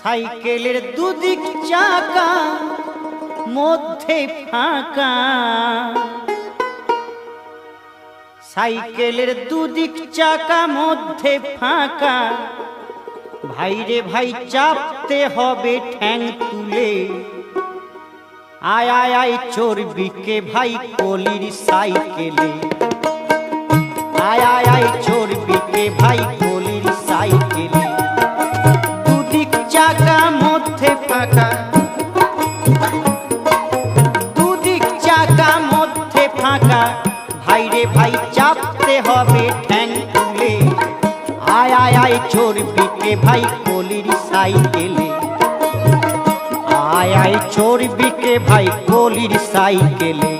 সাইকেলের দুদিক চাকা মধ্যে ফাঁকা, সাইকেলের দুদিক চাকা মধ্যে ফাঁকা, ভাইরে ভাই চাপতে হবে ঠ্যাং তুলে। আয় আয় আয় চর্বিকে ভাই কলির সাইকেলে, আয় আয় আয় চর্বিকে ভাই কলির সাইকেলে। দুদিক চাকা মধ্যে ফাঁকা, দুদিক চাকা মধ্যে ফাঁকা, ভাইরে ভাই চাপতে হবে ঠ্যাং তুলে। আয় আয় আয় চর্বিকে ভাই কলির সাইকেলে, আয় আয় চর্বিকে ভাই কলির সাইকেলে।